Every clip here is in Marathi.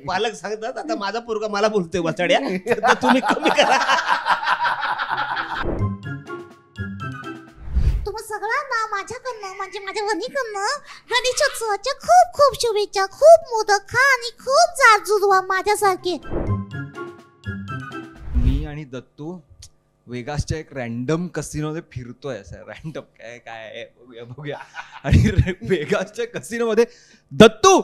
पालक सांगतात आता माझा पोरगा मला बोलतोय वाचाड्या, तर तुम्ही कमी करा. तुम्हा सगळ्यांना माझ्याकडनं म्हणजे माझ्या वहिनीकडनं गणेशोत्सवाच्या खूप खूप शुभेच्छा. खूप मोदक खा आणि खूप जाडजूड व्हा माझ्यासारखे. मी आणि दत्तू वेगासच्या एक रॅन्डम कसिनोमध्ये फिरतोय. असं रॅन्डम काय काय आहे बघूया बघूया. आणि वेगासच्या कसिनोमध्ये Dattu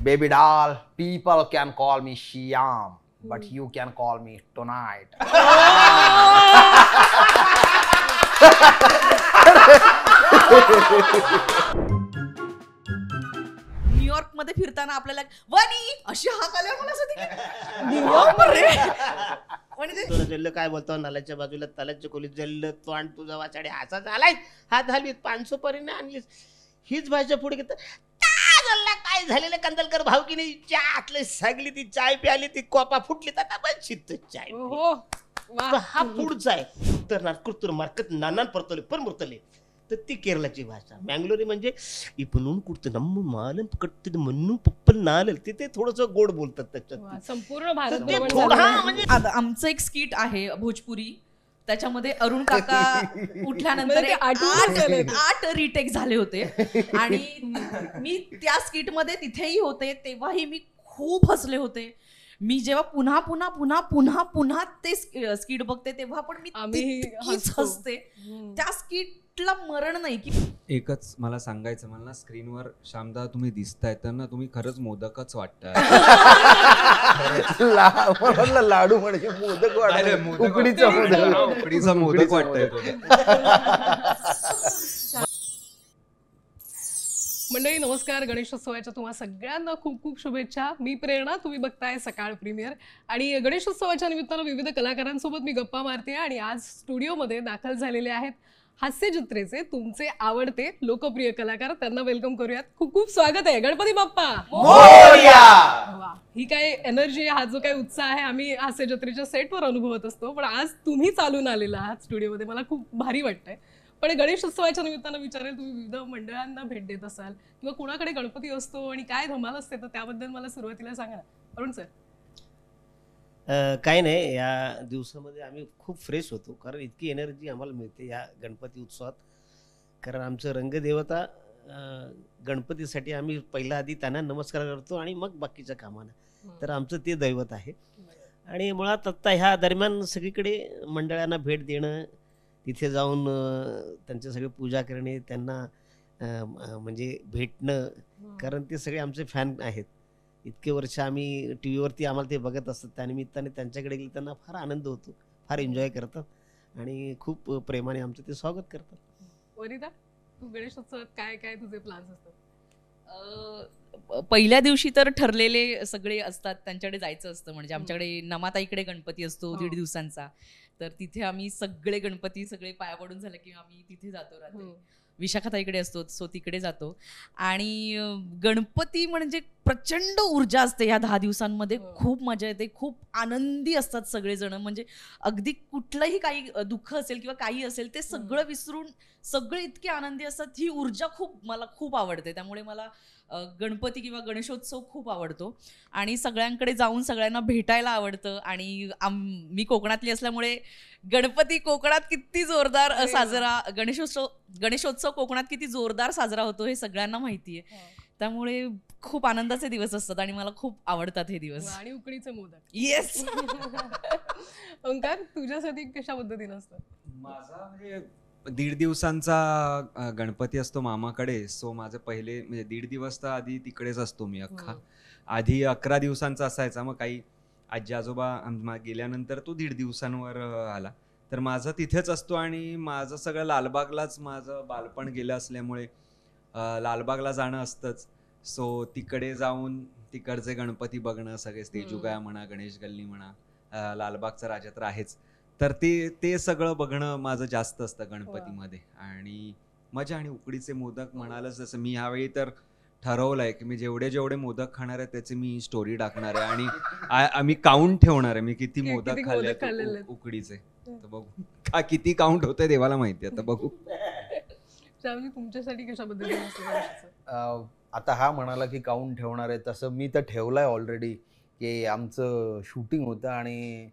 Baby doll, people can call me Shyam, but you can call me tonight. New York मध्ये फिरताना आपल्याला वनी अशी हाक आल्यावर मला असं होतं की न्यूयॉर्क मध्ये तुला जल्ल काय बोलतो, नाल्याच्या बाजूला तालाच्या खोलीत जल्ल तो आणि तुझा वाचाड्या असा झालाय, हात हलवीत 500 परीने आणलीस. हीच भाषा पुढे घेत काय झालेलं कंदलकर भाऊ की नाही, आतले सगळी ती चाय प्याली, ती कोपा फुटली तर बस शित चाय. हा पुढचा आहे. उतरणार कुर्तुर मार्कत नानान परतले पर मुरतले, तर ती केरळाची भाषा. मँगलोरी म्हणजे इपणून कुर्तं नम्म मालन कट्ट म्हणून पप्पल नाल, तिथे थोडस गोड बोलतात त्याच्यात. संपूर्ण भारत म्हणजे आमचं एक स्किट आहे भोजपुरी, त्याच्यामध्ये अरुण काका उठल्यानंतर 8 रिटेक झाले होते. आणि मी त्या स्किट मध्ये तिथेही होते, तेव्हाही मी खूप हसले होते. मी जेव्हा पुन्हा पुन्हा पुन्हा पुन्हा पुन्हा ते स्किट बघते तेव्हा पण मी तितकीच हसते. त्या स्किटला मरण नाही की. एकच मला सांगायचं, मला ना स्क्रीनवर श्यामदा तुम्ही दिसताय तर ना तुम्ही खरंच मोदकच वाटताय. लाडू म्हणजे मोदक वाटत, उकडीचा मोदक वाटतंय. मंडळी नमस्कार. गणेशोत्सवाच्या तुम्हा सगळ्यांना खूप खूप शुभेच्छा. मी प्रेरणा, तुम्ही बघताय सकाळ प्रीमियर. आणि गणेशोत्सवाच्या निमित्तानं विविध कलाकारांसोबत मी गप्पा मारते. आणि आज स्टुडिओमध्ये दाखल झालेले आहेत हास्यजत्रेचे तुमचे आवडते लोकप्रिय कलाकार. त्यांना वेलकम करूयात. खूप खूप स्वागत आहे. गणपती बाप्पा वा, ही काय एनर्जी, हा जो काय उत्साह आहे आम्ही हास्यजत्रेच्या सेटवर अनुभवत असतो, पण आज तुम्ही चालून आलेला आहात स्टुडिओमध्ये, मला खूप भारी वाटतंय. पण गणेशोत्सवाच्या निमित्तानं विचारेल, तुम्ही विविध मंडळांना भेट देत असाल किंवा कुणाकडे गणपती असतो आणि काय धमाल असते, तर त्याबद्दल मला सुरुवातीला सांगा अरुण सर. काही नाही, या दिवसामध्ये आम्ही खूप फ्रेश होतो, कारण इतकी एनर्जी आम्हाला मिळते या गणपती उत्सवात. कारण आमचं रंगदेवता गणपतीसाठी आम्ही पहिला आधी त्यांना नमस्कार करतो आणि मग बाकीच्या कामांना, तर आमचं ते दैवत आहे. आणि मुळात आत्ता ह्या दरम्यान सगळीकडे मंडळांना भेट देणं, तिथे जाऊन त्यांची सगळी पूजा करणे, त्यांना म्हणजे भेटणं, कारण ते सगळे आमचे फॅन आहेत. इतके वर्ष आम्ही टी व्हीवरती आम्हाला ते बघत असतात, त्यानिमित्ताने त्यांच्याकडे गेले त्यांना फार आनंद होतो, फार एन्जॉय करतात आणि खूप प्रेमाने आमचं ते स्वागत करतात. वनिता, तू गणेशोत्सवात काय काय तुझे प्लॅन्स असतात? पहिल्या दिवशी तर ठरलेले सगळे असतात, त्यांच्याकडे जायचं असतं. म्हणजे आमच्याकडे नमाताईकडे गणपती असतो 1.5 दिवसांचा, तर तिथे आम्ही सगळे गणपती सगळे पाया पडून झालं की आम्ही तिथे जातो. रात्री विशाखाताईकडे असतो, सो तिकडे जातो. आणि गणपती म्हणजे प्रचंड ऊर्जा असते ह्या 10 दिवसांमध्ये. खूप मजा येते, खूप आनंदी असतात सगळेजण. म्हणजे अगदी कुठलंही काही दुःख असेल किंवा काही असेल ते सगळं विसरून सगळे इतके आनंदी असतात. ही ऊर्जा मला खूप आवडते. त्यामुळे मला गणपती किंवा गणेशोत्सव खूप आवडतो आणि सगळ्यांकडे जाऊन सगळ्यांना भेटायला आवडतं. आणि मी कोकणातली असल्यामुळे गणपती कोकणात किती जोरदार साजरा, गणेशोत्सव कोकणात किती जोरदार साजरा होतो हे सगळ्यांना माहिती आहे. त्यामुळे खूप आनंदाचे दिवस असतात आणि मला खूप आवडतात हे दिवस. आणि उकडीचे मोदक. येस. ओंकार, तुझ्यासाठी कशा पद्धतीने असतात? माझा म्हणजे 1.5 दिवसांचा गणपती असतो मामाकडे, सो माझे पहिले म्हणजे 1.5 दिवस तर आधी तिकडेच असतो मी अख्खा. आधी 11 दिवसांचा असायचा, मग काही आजी आजोबा गेल्यानंतर तो 1.5 दिवसांवर आला, तर माझं तिथेच असतो. आणि माझं सगळं लालबागलाच माझं बालपण गेलं असल्यामुळे लालबागला जाणं असतंच. सो तिकडे जाऊन तिकडचे गणपती बघणं, सगळे स्टेजुगाया म्हणा, गणेश गल्ली म्हणा, लालबागचा राजा तर आहेच, तर ते सगळं बघणं माझं जास्त असतं गणपतीमध्ये. आणि मजा. आणि उकडीचे मोदक म्हणालच जसं, मी ह्यावेळी तर ठरवलंय की मी जेवढे मोदक खाणार आहे त्याची मी स्टोरी टाकणार आहे आणि आम्ही काउंट ठेवणार आहे मी किती मोदक खाल्ले उकडीचे. तर बघू किती काउंट होतंय देवाला माहिती, आता बघू. श्यामजी, तुमच्यासाठी कशा पद्धतीने असतं गणेशोत्सव? आता हा म्हणाला की काऊन ठेवणार आहे, तसं मी तर ठेवलाय ऑलरेडी. की आमचं शूटिंग होतं आणि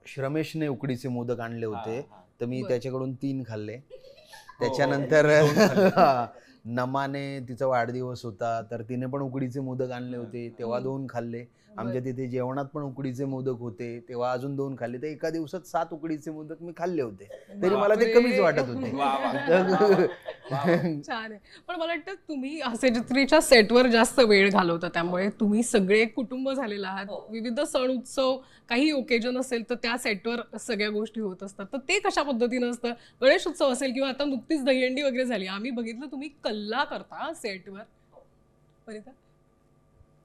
श्रमेशने उकडीचे मोदक आणले होते, तर मी बरं. त्याच्याकडून 3 खाल्ले. त्याच्यानंतर नमाने तिचा वाढदिवस होता, तर तिने पण उकडीचे मोदक आणले होते, तेव्हा 2 खाल्ले. आमच्या तिथे जेवणात पण उकडीचे मोदक होते, तेव्हा अजून 2 खाल्ले. तर एका दिवसात 7 उकडीचे मोदक मी खाल्ले होते, तरी मला ते कमीच वाटत होते. छान आहे. पण मला वाटतं तुम्ही हास्य जत्रेच्या सेटवर जास्त वेळ घालवता, त्यामुळे तुम्ही सगळे एक कुटुंब झालेलं आहात. हो. विविध सण उत्सव, काही ओकेजन असेल तर त्या सेटवर सगळ्या गोष्टी होत असतात. तर ते कशा पद्धतीनं असतं? गणेश उत्सव असेल किंवा आता नुकतीच दहीहंडी वगैरे झाली, आम्ही बघितलं तुम्ही कल्ला करता सेटवर. परिता?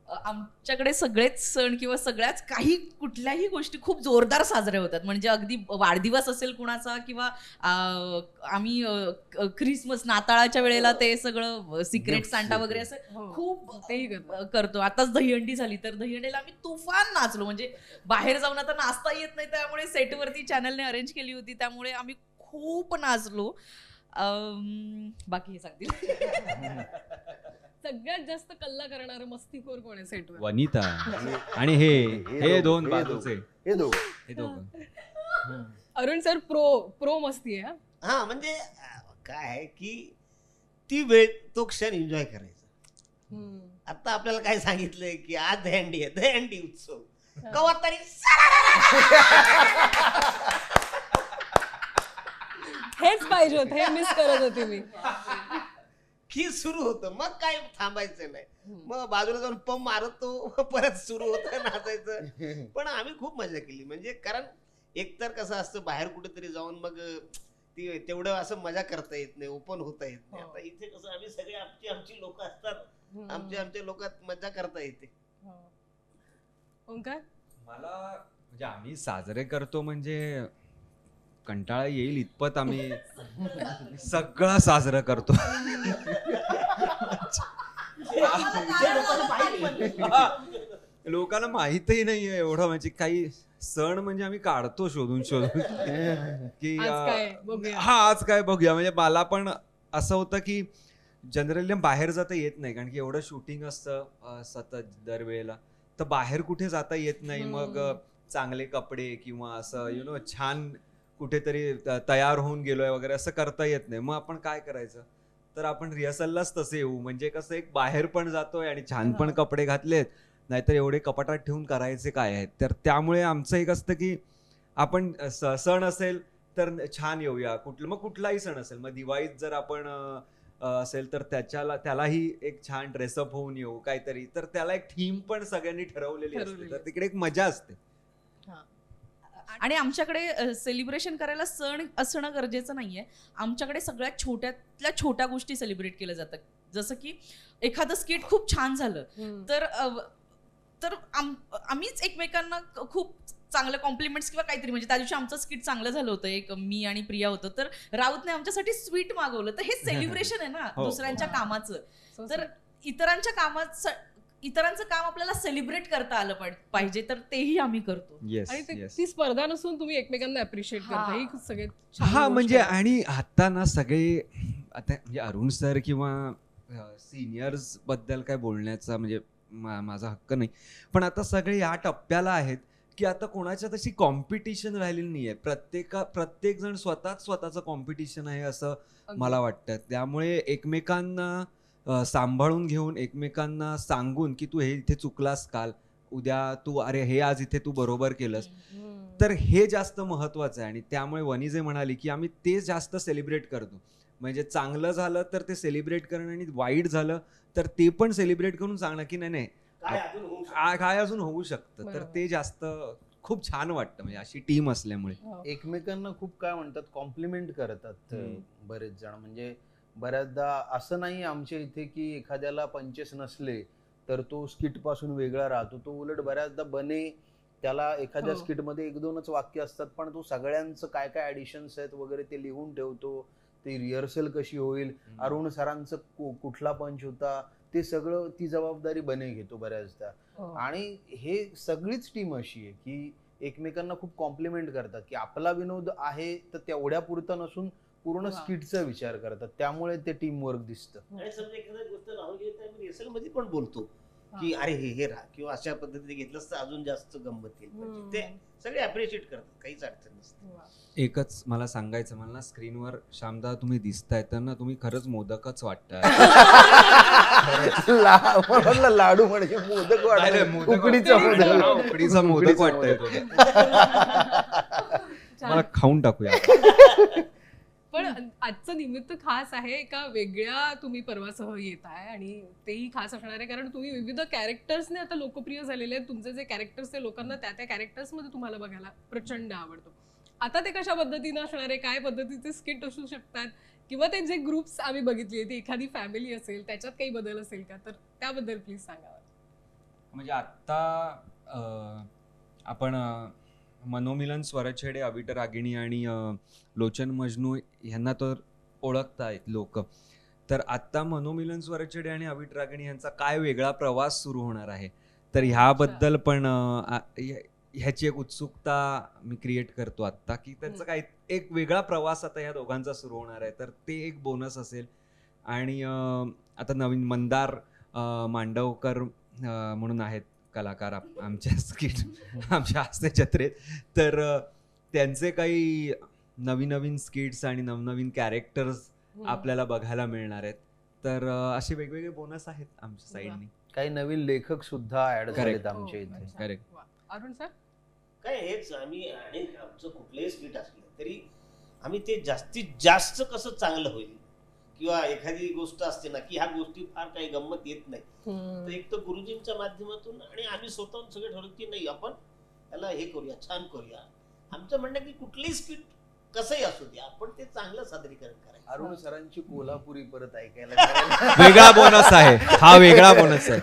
आमच्याकडे सगळेच सण किंवा सगळ्याच काही कुठल्याही गोष्टी खूप जोरदार साजऱ्या होतात. म्हणजे अगदी वाढदिवस असेल कुणाचा किंवा आम्ही ख्रिसमस नाताळाच्या वेळेला ते सगळं सिक्रेट Gifts सांटा देतो. वगैरे असं हो. खूप तेही करतात. करतो. आताच दहीहंडी झाली, तर दहीहंडीला आम्ही तुफान नाचलो. म्हणजे बाहेर जाऊन आता नाचता येत नाही, त्यामुळे सेटवरती चॅनलने अरेंज केली होती, त्यामुळे आम्ही खूप नाचलो. बाकी हे सांगतील. सगळ्यात जास्त कल्ला करणारं मस्तीखोर कोण आहे सेटवर? वनिता आणि हे दोन बाजूचे हे दोघं. हे दोघं. अरुण सर प्रो मस्ती आहे. हा म्हणजे काय आहे की ती वेळ तो क्षण एन्जॉय करायचा. आता आपल्याला काय सांगितलंय की आज दहीहंडी आहे, दहीहंडी उत्सव कवा तरी हेच पाहिजे होतं, हे मिस करत होते मी. की सुरू होतं, मग काय थांबायचं नाही. मग बाजूला जाऊन पंप मारतो, परत सुरू होतं नाचायचं. पण आम्ही खूप मजा केली. म्हणजे कारण एकतर कसं असतं, बाहेर कुठेतरी जाऊन मग ती तेवढं असं मजा करता येत नाही, ओपन होता येत नाही. आता इथे कसं आम्ही सगळे आमची लोक असतात, आमच्या लोकात मजा करता येते. ओंकार? मला म्हणजे आम्ही साजरे करतो म्हणजे कंटाळा येईल इतपत आम्ही सगळं साजरं करतो. लोकांना माहितही नाहीये एवढं. म्हणजे काही सण म्हणजे आम्ही काढतो शोधून की आज काय बघूया. हा आज काय बघूया. म्हणजे मला पण असं होतं की जनरली बाहेर जाता येत नाही, कारण की एवढं शूटिंग असतं सतत दरवेळेला, तर बाहेर कुठे जाता येत नाही. मग चांगले कपडे किंवा असं छान कुठेतरी तयार होऊन गेलोय वगैरे असं करता येत नाही. मग आपण काय करायचं, तर आपण रिहर्सललाच तसे येऊ. म्हणजे कसं एक बाहेर पण जातोय आणि छान पण कपडे घातलेत, नाहीतर एवढे कपाटात ठेवून करायचे काय आहेत. तर त्यामुळे आमचं एक असतं की आपण सण असेल तर छान येऊया. मग कुठलाही सण असेल, मग दिवाळीत जर आपण असेल तर त्यालाही एक छान ड्रेसअप होऊन येऊ काहीतरी. तर त्याला एक थीम पण सगळ्यांनी ठरवलेली असते, तर तिकडे एक मजा असते. आणि आमच्याकडे सेलिब्रेशन करायला सण असणं गरजेचं नाहीये. आमच्याकडे सगळ्यात छोट्यातल्या छोट्या गोष्टी सेलिब्रेट केल्या जातात. जसं की एखादं स्किट खूप छान झालं तर आम्हीच एकमेकांना खूप चांगलं कॉम्प्लिमेंट्स किंवा काहीतरी, म्हणजे त्या दिवशी आमचं स्किट चांगलं झालं होतं, एक मी आणि प्रिया होतं, तर राऊतने आमच्यासाठी स्वीट मागवलं. तर हे सेलिब्रेशन आहे ना दुसऱ्यांच्या कामाचं. तर इतरांचं काम आपल्याला सेलिब्रेट करता आलं पाहिजे, तर तेही आम्ही करतो. आणि ती स्पर्धा नसून तुम्ही एकमेकांना अप्रिशिएट करता, ही सगळे हा म्हणजे. आणि आता ना सगळे आता म्हणजे अरुण सर किंवा सिनियर्स बद्दल काय बोलण्याचा म्हणजे माझा हक्क नाही, पण आता सगळे या टप्प्याला आहेत की आता कोणाच्या तशी कॉम्पिटिशन राहिलेली नाहीये. प्रत्येक जण स्वतःचं कॉम्पिटिशन आहे असं मला वाटतं. त्यामुळे एकमेकांना सांभाळून घेऊन, एकमेकांना सांगून की तू हे इथे चुकलास काल, उद्या तू अरे हे आज इथे तू बरोबर केलंस, तर हे जास्त महत्वाचं आहे. आणि त्यामुळे वनी जे म्हणाली की आम्ही ते जास्त सेलिब्रेट करतो. म्हणजे चांगलं झालं तर ते सेलिब्रेट करणं, आणि वाईट झालं तर ते पण सेलिब्रेट करून सांगणं की नाही काय अजून होऊ शकतं. तर ते जास्त खूप छान वाटतं, म्हणजे अशी टीम असल्यामुळे. एकमेकांना खूप काय म्हणतात, कॉम्प्लिमेंट करतात बरेच जण. म्हणजे बऱ्याचदा असं नाही आमच्या इथे की एखाद्याला पंचेस नसले तर तो स्किट पासून वेगळा राहतो. तो उलट बऱ्याचदा बने त्याला एखाद्या स्किट मध्ये 1-2च वाक्य असतात, पण तो सगळ्यांचं काय काय ऍडिशन्स आहेत वगैरे ते लिहून ठेवतो. ती रिहर्सल कशी होईल, अरुण सरांचं कुठला पंच होता, ते सगळं ती जबाबदारी बने घेतो बऱ्याचदा. आणि हे सगळीच टीम अशी आहे की एकमेकांना खूप कॉम्प्लिमेंट करतात की आपला विनोद आहे तर तेवढ्या पुरता नसून पूर्ण वा. स्किटचा विचार करतात, त्यामुळे ते टीम वर्क दिसतं. आणि समजा एखादी गोष्ट राहुल गेली तर आम्ही रिहर्सल मध्ये पण बोलतो की अरे हे राहा किंवा अशा पद्धतीने घेतलंस तर अजून जास्त गंमत येईल. म्हणजे ते सगळे अप्रिशिएट करतात, काहीच अडचण नसते. एकच मला सांगायचं, मला ना स्क्रीनवर श्यामदा तुम्ही दिसताय तर ना तुम्ही खरंच मोदकच वाटताय. मला लाडू म्हणजे मोदक वाटत, उकडीचा मोदक. उकडीचा मोदक वाटतंय तो. मला खाऊन टाकूया. पण आजचं निमित्त खास आहे, एका वेगळ्या तुम्ही पर्वासह येत आहे आणि तेही खास असणार आहे कारण तुम्ही विविध कॅरेक्टर्सने आता लोकप्रिय झालेले आहेत. तुमचे जे कॅरेक्टर्स ते लोकांना त्या त्या कॅरेक्टर्समध्ये तुम्हाला बघायला प्रचंड आवडतो. आता ते कशा पद्धतीनं असणार आहे, काय पद्धतीचे स्किट असू शकतात, किंवा ते जे ग्रुप्स आम्ही बघितले ती एखादी फॅमिली असेल त्याच्यात काही बदल असेल का, तर त्याबद्दल प्लीज सांगा. म्हणजे आत्ता आपण मनोमिलन स्वरछेडे, अविट रागिणी आणि लोचन मजनू ह्यांना तर ओळखतायत लोक. तर आत्ता मनोमिलन स्वरछेडे आणि अविट रागिणी यांचा काय वेगळा प्रवास सुरू होणार आहे, तर ह्याबद्दल पण ह्याची एक उत्सुकता मी क्रिएट करतो आत्ता, की त्यांचा काय एक वेगळा प्रवास आता ह्या दोघांचा सुरू होणार आहे. तर ते एक बोनस असेल. आणि आता नवीन मंदार मांडवकर म्हणून आहेत कलाकार आमच्या स्किट आमच्या हास्य जत्रेत. तर त्यांचे काही नवीन नवीन स्किट्स आणि नवनवीन कॅरेक्टर्स आपल्याला बघायला मिळणार आहेत. तर असे वेगवेगळे बोनस आहेत आमच्या साईडनी. काही नवीन लेखक सुद्धा ऍड झालेत हो, आमच्या इथे. करेक्ट. अरुण सर. काय हेच आम्ही, आणि आमचं कुठलंही स्किट असलं तरी आम्ही ते जास्तीत जास्त कसं चांगलं होईल, किंवा एखादी गोष्ट असते ना की ह्या गोष्टी फार काही गंमत येत नाही, तर एक तर गुरुजींच्या माध्यमातून आणि आम्ही स्वतःहून सगळे ठरवलं की नाही आपण याला हे करूया, छान करूया. आमचं म्हणणं की कुठलंही स्किट कसंही असू द्या, आपण ते चांगलं सादरीकरण करायचं. अरुण सरांची कोल्हापुरी परत ऐकायला वेगळा बोनस आहे हा, वेगळा बोनस आहे.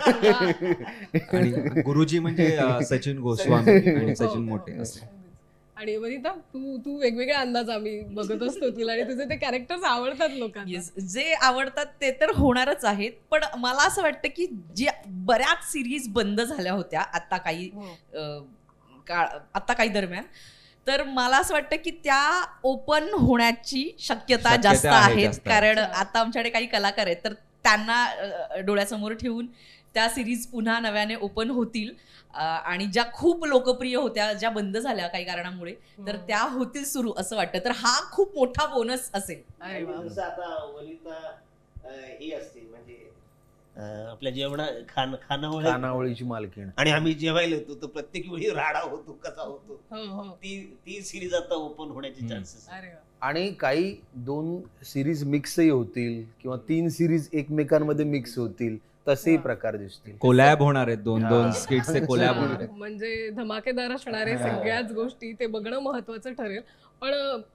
आणि गुरुजी म्हणजे सचिन गोस्वामी आणि सचिन मोठे असे. आणि वनिता, तू वेगवेगळे अंदाज आम्ही बघत असतो तुला, आणि तुझे ते कॅरेक्टर्स आवडतात लोकांना. जे आवडतात ते तर होणारच आहेत, पण मला असं वाटतं की जे बऱ्याच सिरीज बंद झाल्या होत्या आता काही आता काही दरम्यान, तर मला असं वाटतं की त्या ओपन होण्याची शक्यता जास्त आहे. कारण आता आमच्याकडे काही कलाकार आहेत, तर त्यांना डोळ्यासमोर ठेवून त्या सिरीज पुन्हा नव्याने ओपन होतील. आणि ज्या खूप लोकप्रिय होत्या, ज्या बंद झाल्या काही कारणामुळे, तर त्या होतील सुरू असं वाटतं. तर हा खूप मोठा बोनस असेल. जसं आता वनिता ही असते म्हणजे आपल्या जेवणा खानावळीची मालकीण, आणि आम्ही जेवायला येतो तर प्रत्येक वेळी राडा होतो, कसा होतो, ती सिरीज आता ओपन होण्याचे चान्सेस. आणि काही 2 सिरीज मिक्सही होतील किंवा 3 सिरीज एकमेकांमध्ये मिक्स होतील, तसेही प्रकार दिसतील. कोलॅब होणार आहेत, 2 स्किट्सचे कोलॅब होणार आहेत. म्हणजे धमाकेदार असणारे सगळ्याच गोष्टी, ते बघणं महत्वाचं ठरेल. पण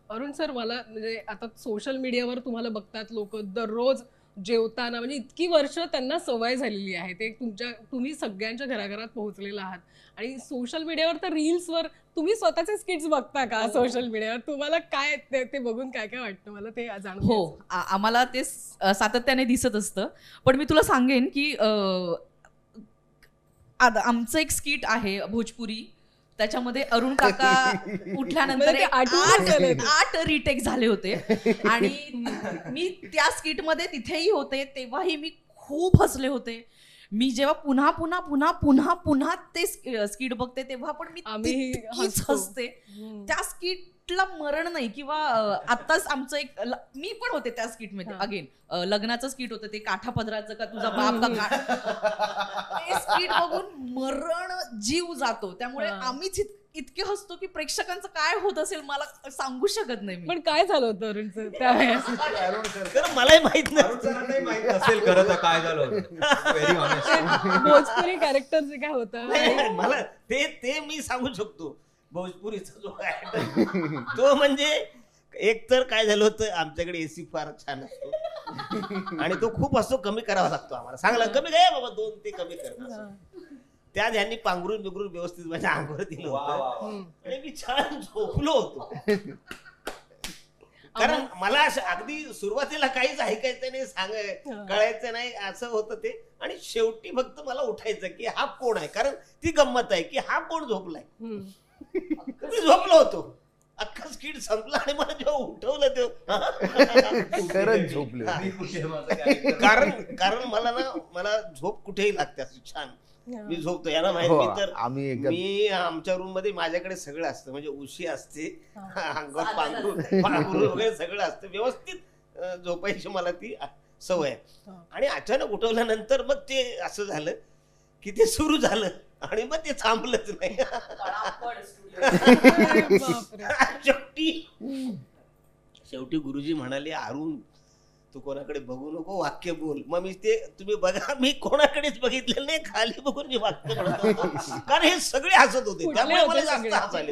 अरुण सर, मला म्हणजे आता सोशल मीडियावर तुम्हाला बघतात लोक दररोज जेवताना, म्हणजे इतकी वर्ष त्यांना सवय झालेली आहे, ते तुम्ही सगळ्यांच्या घराघरात पोहोचलेला आहात. आणि सोशल मीडियावर तर रील्सवर तुम्ही स्वतःचे स्किट्स बघता का सोशल मीडियावर? तुम्हाला काय ते बघून काय काय वाटतं, मला ते जाणून. हो, आम्हाला ते सातत्याने दिसत असतं. पण मी तुला सांगेन की आमचं एक स्किट आहे भोजपुरी, त्याच्यामध्ये अरुण काका उठल्यानंतर 8 रिटेक झाले होते. आणि मी त्या स्किटमध्ये तिथेही होते, तेव्हाही मी खूप हसले होते. मी जेव्हा पुन्हा पुन्हा पुन्हा पुन्हा पुन्हा ते स्किट बघते तेव्हा पण मी तितकीच हसते. त्या स्किटला मरण नाही. किंवा आत्ताच आमचं एक, मी पण होते त्या स्किटमध्ये, अगेन लग्नाचं स्किट होतं ते, काठा पदराचं का तुझा बाप का, ते स्किट बघून मरण जीव जातो. त्यामुळे आम्हीच इतके हसतो की प्रेक्षकांचं काय होत असेल मला सांगू शकत नाही. पण काय झालं होतं अरुणचं त्यावेळेस? मलाही माहित नाही असेल खरं तर काय झालं होतं. Very honest. भोजपुरी कॅरेक्टरचं काय होतं मला ते मी सांगू शकतो. भोजपुरीचा जो आहे तो म्हणजे एक तर काय झालं होतं, आमच्याकडे एसी फार छान असतो आणि तो खूप असतो, कमी करावा लागतो आम्हाला. सांगला कमी काय बाबा 2 ते कमी कर. त्या ह्यांनी पांघरून बिघरून व्यवस्थित माझ्या अंगावर दिलं होतं आणि मी छान झोपलो होतो. कारण मला अगदी सुरुवातीला काहीच ऐकायचं नाही, कळायचं नाही, असं होतं ते. आणि शेवटी फक्त मला उठायचं की हा कोण आहे, कारण ती गंमत आहे की हा कोण झोपलाय. मी झोपलो होतो अख्खा स्किट संपला आणि मला जेव्हा उठवलं ते खरंच झोपले होते. मी कुठे माझं काय? कारण मला झोप कुठेही लागते अशी छान. मी झोपतो याला माहिती. हो, मी तर आम्ही मी आमच्या रूम मध्ये माझ्याकडे सगळं असतं, म्हणजे उशी असते, अंगावर पांघरूण वगैरे सगळं असतं, व्यवस्थित झोपायची मला ती सवय आहे. आणि अचानक उठवल्यानंतर मग ते असं झालं की ते सुरू झालं आणि मग ते थांबलंच नाही. शेवटी गुरुजी म्हणाले, अरुण तू कोणाकडे बघू नको, वाक्य बोल. मग मी ते तुम्ही बघा, मी कोणाकडेच बघितलेलं नाही, खाली बघून मी वाक्य म्हणत होतो. कारण हे सगळे हसत होते, त्यामुळे मला जास्त हसायले.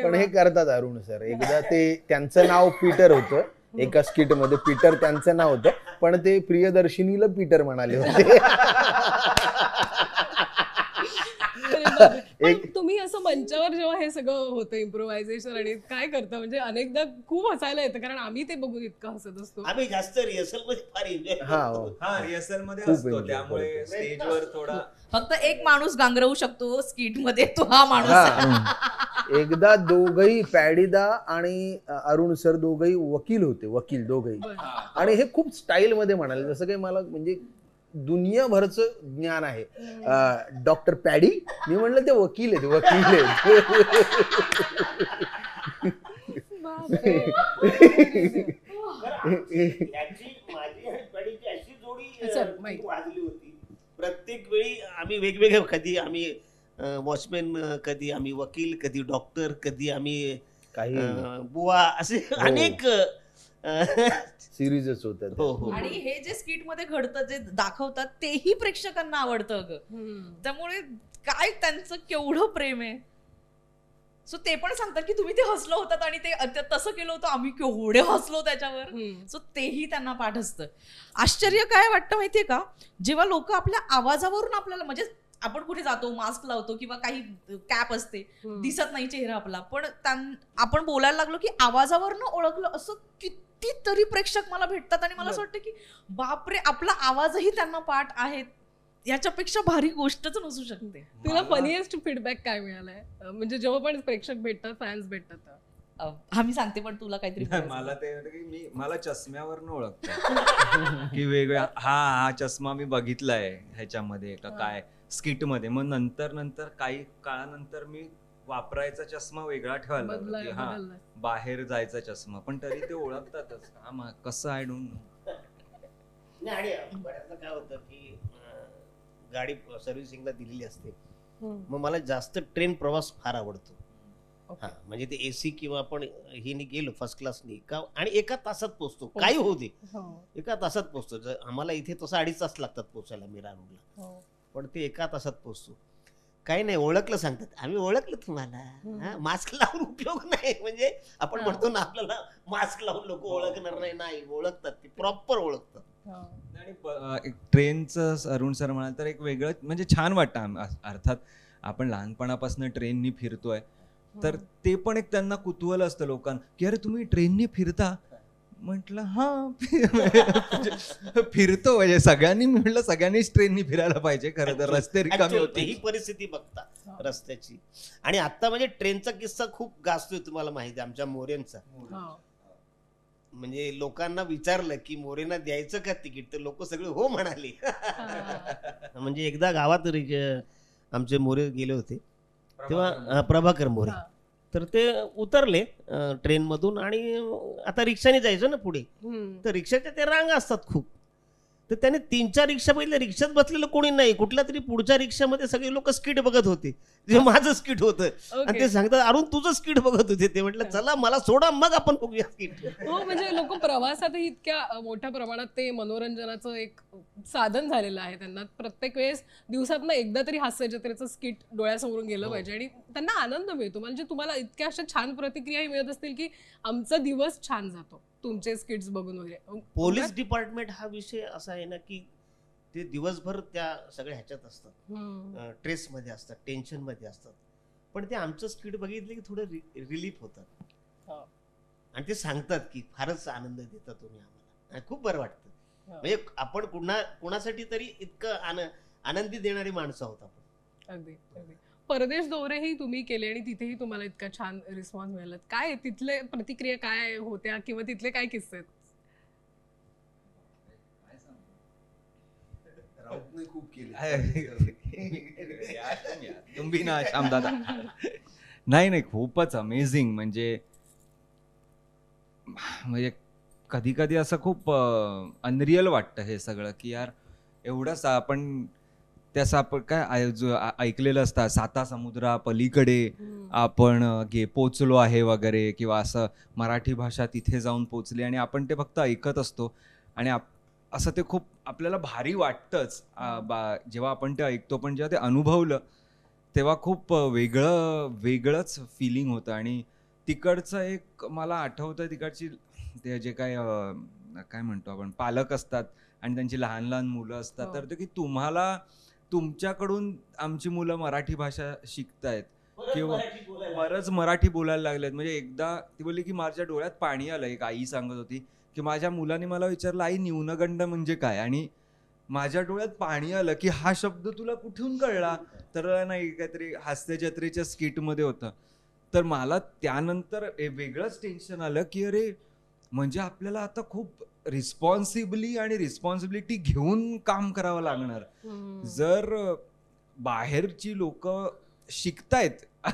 पण हे करतात अरुण सर. एकदा ते त्यांचं नाव पीटर होतं, एका स्किट मध्ये पीटर त्यांचं नाव होतं, पण ते प्रियदर्शिनीला पीटर म्हणाले होते. पण तुम्ही असं मंचावर जेव्हा हे सगळं होतं इम्प्रोव्हायझेशन आणि काय करता, म्हणजे अनेकदा खूप हसायला येतं, कारण आम्ही ते बघून इतकं हसत असतो. आम्ही जास्त रिहर्सल मध्ये फार एन्जॉय हा रिहर्सल मध्ये खूप असतो, enjoy त्यामुळे करतो. स्टेजवर थोडा फक्त एक माणूस गांगरवू शकतो स्किट मध्ये, तो हा माणूस आहे. एकदा दोघही पॅडीदा आणि अरुण सर दोघही वकील होते, वकील दोघही. आणि हे खूप स्टाईल मध्ये म्हणाले, जसं काही मला म्हणजे दुनियाभरचं ज्ञान आहे. डॉक्टर पॅडी, मी म्हणलं ते वकील आहेत, वकील आहेत. माझी आणि पडीची अशी जोडी सर, माहिती. वाजली होती. प्रत्येक वेळी आम्ही वेगवेगळे, कधी आम्ही वॉचमॅन, कधी आम्ही वकील, कधी डॉक्टर, कधी आम्ही काही बुवा, असे अनेक सिरीजच होतात. हो हो. आणि हे जे स्किट मध्ये घडतं, जे दाखवतात, तेही प्रेक्षकांना आवडतं ग. त्यामुळे काय त्यांचं केवढं प्रेम आहे. सो ते पण सांगतात की तुम्ही ते हसलो होतात आणि ते तसं केलं होतं, आम्ही केवढे हसलो त्याच्यावर. सो तेही त्यांना पाठ असतं. आश्चर्य काय वाटतं माहितीये का, जेव्हा लोक आपल्या आवाजावरून आपल्याला, म्हणजे आपण कुठे जातो, मास्क लावतो किंवा काही कॅप असते, दिसत नाही चेहरा आपला, पण आपण बोलायला लागलो की आवाजावरनं ओळखलं, असं कितीतरी प्रेक्षक मला भेटतात. आणि मला असं वाटतं की बापरे, आपला आवाजही त्यांना पाठ आहे, याच्यापेक्षा भारी गोष्टच नसू शकते. तुला फनीएस्ट फीडबॅक काय मिळालाय, म्हणजे जेव्हा पण प्रेक्षक भेटतात, फॅन्स भेटतात? मी सांगते, पण तुला काहीतरी मला ते की मला चष्म्यावरनं ओळखतो की वेगळ्या, हा चष्मा मी बघितलाय ह्याच्यामध्ये का काय स्किट मध्ये. मग नंतर काही काळानंतर मी वापरायचा चष्मा वेगळा ठेवायला लागलो की हा बाहेर जायचा चष्मा, पण तरी ते ओळखतातच. हा कसं आय डोंट नो. आणि बऱ्याचदा काय होतं की गाडी सर्व्हिसिंगला दिलेली असते, मग मला जास्त ट्रेन प्रवास फार आवडतो. हा, म्हणजे ते एसी किंवा आपण हिने गेलो फर्स्ट क्लासनी का, आणि एका तासात पोहोचतो, काही होऊ दे, एका तासात पोहोचतो. आम्हाला इथे तसं 2.5 तास लागतात पोहोचायला मीरा रोडला, पण ते एका तासात पोहोचतो. काही नाही, ओळखलं सांगतात, आम्ही ओळखलं तुम्हाला, मास्क लावून उपयोग नाही. म्हणजे आपण म्हणतो ना, आपल्याला मास्क लावून लोक ओळखणार नाही, ओळखतात, ते प्रॉपर ओळखतात. आणि ट्रेनचं अरुण सर म्हणाल तर एक वेगळं म्हणजे छान वाटतं. अर्थात आपण लहानपणापासून ट्रेननी फिरतोय, तर ते पण एक त्यांना कुतूहल असतं लोकांना की अरे तुम्ही ट्रेननी फिरता. म्हटलं हा फिरतो, म्हणजे सगळ्यांनी, म्हटलं सगळ्यांनीच ट्रेननी फिरायला पाहिजे खरं तर, रस्ते रिकामे होते. ही परिस्थिती बघता रस्त्याची. आणि आता म्हणजे ट्रेनचा किस्सा खूप गाजतोय, तुम्हाला माहिती आहे, आमच्या मोरेंचा. म्हणजे लोकांना विचारलं की मोरेंना द्यायचं का तिकीट, तर लोक सगळे हो म्हणाले. म्हणजे एकदा गावात आमचे मोरे गेले होते, तेव्हा प्रभाकर मोरे, तर ते उतरले ट्रेन मधून आणि आता रिक्षाने जायचं ना पुढे, तर रिक्षाच्या ते रांग असतात खूप, तर त्याने 3-4 रिक्षा बघितल्या, रिक्षात बसलेलं कोणी नाही, कुठल्या तरी पुढच्या रिक्षामध्ये सगळे लोक स्किट बघत होते, जे माझं स्किट होतं. आणि ते सांगतात, अरुण तुझं स्किट बघत होते. ते म्हटलं चला मला सोडा, मग आपण बघूया स्किट. हो, म्हणजे लोक प्रवासातही इतक्या मोठ्या प्रमाणात ते मनोरंजनाचं एक साधन झालेलं आहे त्यांना. प्रत्येक वेळेस दिवसातनं एकदा तरी हास्य जत्रेचं स्किट डोळ्यासमोरून गेलं पाहिजे आणि त्यांना आनंद मिळतो. म्हणजे तुम्हाला इतक्या अशा छान प्रतिक्रियाही मिळत असतील की आमचा दिवस छान जातो तुमचे स्किट्स बघून वगैरे. पोलीस डिपार्टमेंट हा विषय असा आहे ना की ते दिवसभर त्या सगळ्या ह्याच्यात असतात, स्ट्रेस मध्ये असतात, टेन्शन मध्ये असतात, पण ते आमचं स्किट बघितलं की थोडं रिलीफ होतात आणि ते सांगतात की फारच आनंद देता तुम्ही आम्हाला, खूप बरं वाटतं. म्हणजे आपण कुणासाठी तरी इतकं आनंदी देणारी माणसं आहोत आपण. अगदी अगदी. परदेश दौरेही तुम्ही केले आणि तिथेही तुम्हाला इतका छान रिस्पॉन्स मिळाला. काय तिथले प्रतिक्रिया काय होत्या किंवा तिथले काय किस्से आहेत? राऊतने खूप केले. तुम भी ना श्याम दादा. नाही खूपच अमेझिंग. म्हणजे कधी कधी असं खूप अनरियल वाटतं हे सगळं, की यार एवढंच आपण त्याचं आपण काय ऐकलेलं असतं, 7 समुद्रा पलीकडे आपण पोचलो आहे वगैरे, किंवा असं मराठी भाषा तिथे जाऊन पोचली आणि आपण ते फक्त ऐकत असतो आणि असं ते खूप आपल्याला भारी वाटतंच जेव्हा आपण ते ऐकतो. पण जेव्हा ते अनुभवलं तेव्हा खूप वेगळंच फिलिंग होतं. आणि तिकडचं एक मला आठवतं, तिकडची ते जे काय म्हणतो आपण पालक असतात आणि त्यांची लहान लहान मुलं असतात, तर ते की तुमच्याकडून आमची मुलं मराठी भाषा शिकतायत किंवा बरंच मराठी बोलायला लागलेत. म्हणजे एकदा ती बोलली की माझ्या डोळ्यात पाणी आलं. एक आई सांगत होती की माझ्या मुलाने मला विचारलं, आई न्यूनगंड म्हणजे काय, आणि माझ्या डोळ्यात पाणी आलं की हा शब्द तुला कुठून कळला, तर नाही काहीतरी हास्य जत्रेच्या स्किटमध्ये होतं. तर मला त्यानंतर वेगळंच टेन्शन आलं की अरे म्हणजे आपल्याला आता खूप रिस्पॉन्सिबिलिटी घेऊन काम करावं लागणार. जर बाहेरची लोक शिकतायत,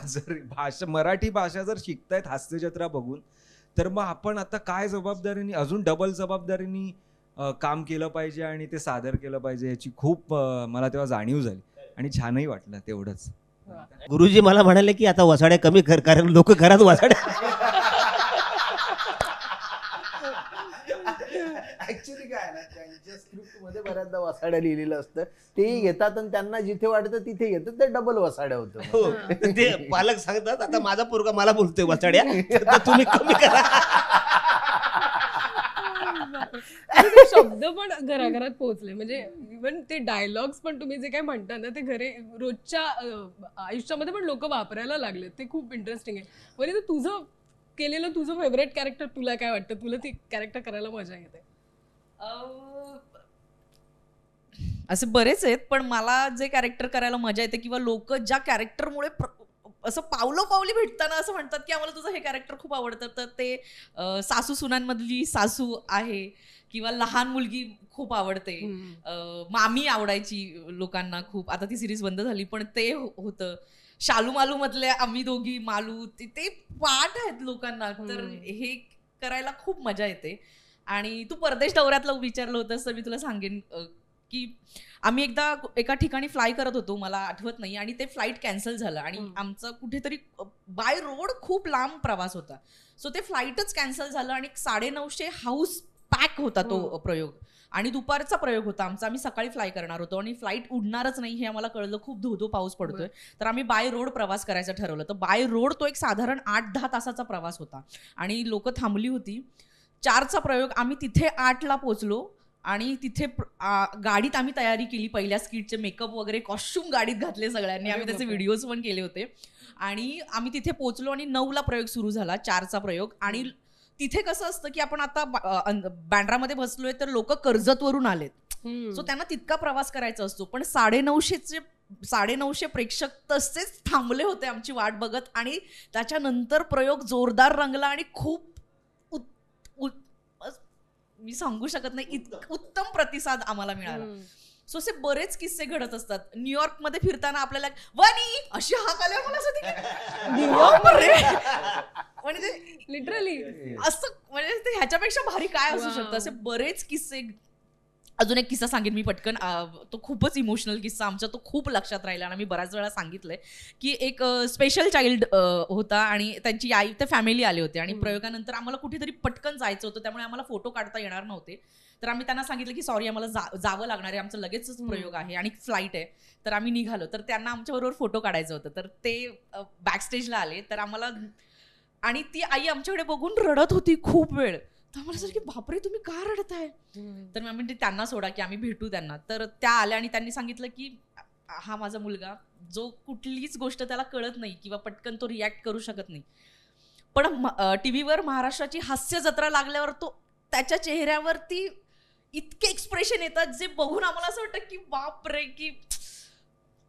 जर मराठी भाषा जर शिकतायत हास्यजत्रा बघून, तर मग आपण आता काय जबाबदारीने, अजून डबल जबाबदारीने काम केलं पाहिजे आणि ते सादर केलं पाहिजे, याची खूप मला तेव्हा जाणीव झाली आणि छानही वाटलं तेवढंच. गुरुजी मला म्हणाले की आता वसाड्या कमी कर, कारण लोक घरात वसाड्या. ऍक्च्युली काय ना, त्यांच्या स्क्रिप्ट मध्ये बऱ्याचदा वसाड्या लिहिलेलं असतं, तेही घेतात आणि त्यांना जिथे वाटतं तिथे घेतात, ते डबल वसाड्या होतं. हो, ते पालक सांगतात आता माझा पोरगा मला बोलतोय वसाड्या, तर तुम्ही कमी करा. ते शब्द पण घराघरात पोहोचले. म्हणजे इव्हन ते डायलॉग्स पण तुम्ही जे काय म्हणता ना, ते रोजच्या आयुष्यामध्ये पण लोक वापरायला लागले. ते खूप इंटरेस्टिंग आहे. म्हणजे तुझं फेवरेट कॅरेक्टर तुला काय वाटतं? तुला ती कॅरेक्टर करायला मजा येते? असे बरेच आहेत, पण मला जे कॅरेक्टर करायला मजा येते किंवा लोक ज्या कॅरेक्टरमुळे असं पावलोपावली भेटताना असं म्हणतात की आम्हाला तुझं हे कॅरेक्टर खूप आवडतं, तर ते सासू सुनांमधली सासू आहे किंवा लहान मुलगी खूप आवडते. मामी आवडायची लोकांना खूप, आता ती सिरीज बंद झाली, पण ते होतं. शालू मालू मधल्या आम्ही दोघी मालू, ते पाठ आहेत लोकांना, तर हे करायला खूप मजा येते. आणि तू परदेश दौऱ्यातलं विचारलं होतंस, तर मी तुला सांगेन की आम्ही एकदा एका ठिकाणी फ्लाय करत होतो, मला आठवत नाही, आणि ते फ्लाईट कॅन्सल झालं आणि आमचं कुठेतरी बाय रोड खूप लांब प्रवास होता. सो ते फ्लाईटच कॅन्सल झालं आणि 950 हाऊस पॅक होता तो प्रयोग, आणि दुपारचा प्रयोग होता आमचा. आम्ही सकाळी फ्लाय करणार होतो आणि फ्लाईट उडणारच नाही हे आम्हाला कळलं. खूप धो पाऊस पडतोय, तर आम्ही बाय रोड प्रवास करायचं ठरवलं. तर बाय रोड तो एक साधारण 8-10 तासाचा प्रवास होता आणि लोक थांबली होती. 4चा प्रयोग, आम्ही तिथे 8ला पोहोचलो आणि तिथे गाडीत आम्ही तयारी केली, पहिल्या स्किटचे मेकअप वगैरे, कॉस्ट्युम गाडीत घातले सगळ्यांनी, आम्ही त्याचे व्हिडिओज पण केले होते. आणि आम्ही तिथे पोहोचलो आणि 9ला प्रयोग सुरू झाला, 4चा प्रयोग. आणि तिथे कसं असतं की आपण आता बँड्रामध्ये बसलोय, तर लोक कर्जतवरून आलेत, सो त्यांना तितका प्रवास करायचा असतो. पण 950 प्रेक्षक तसेच थांबले होते आमची वाट बघत, आणि त्याच्यानंतर प्रयोग जोरदार रंगला आणि खूप मी सांगू शकत नाही, उत्तम प्रतिसाद आम्हाला मिळाला. सो असे बरेच किस्से घडत असतात. न्यूयॉर्कमध्ये फिरताना आपल्याला वनी अशी हाक आल्यावर मला असं म्हणजे लिटरली असं, म्हणजे ते ह्याच्यापेक्षा भारी काय असू शकतं. असे बरेच किस्से. अजून एक किस्सा सांगेन मी पटकन, तो खूपच इमोशनल किस्सा आमच्या, तो खूप लक्षात राहिला आणि मी बऱ्याच वेळा सांगितलंय की एक स्पेशल चाइल्ड होता आणि त्यांची आई, ते फॅमिली आले होते आणि प्रयोगानंतर आम्हाला कुठेतरी पटकन जायचं होतं, त्यामुळे आम्हाला फोटो काढता येणार नव्हते. तर आम्ही त्यांना सांगितलं की सॉरी, आम्हाला जावं लागणार आहे, आमचं लगेचच प्रयोग आहे आणि फ्लाईट आहे. तर आम्ही निघालो, तर त्यांना आमच्याबरोबर फोटो काढायचं होतं. तर ते बॅकस्टेजला आले, तर आम्हाला, आणि ती आई आमच्याकडे बघून रडत होती खूप वेळ. तर आम्हाला सर की बापरे तुम्ही का रडताय? तर मी म्हणते त्यांना सोडा की आम्ही भेटू त्यांना. तर त्या आल्या आणि त्यांनी सांगितलं की हा माझा मुलगा, जो कुठलीच गोष्ट त्याला कळत नाही किंवा पटकन तो रिॲक्ट करू शकत नाही, पण टीव्हीवर महाराष्ट्राची हास्य जत्रा लागल्यावर तो, त्याच्या चेहऱ्यावरती इतके एक्सप्रेशन येतात जे बघून आम्हाला असं वाटतं की बापरे, की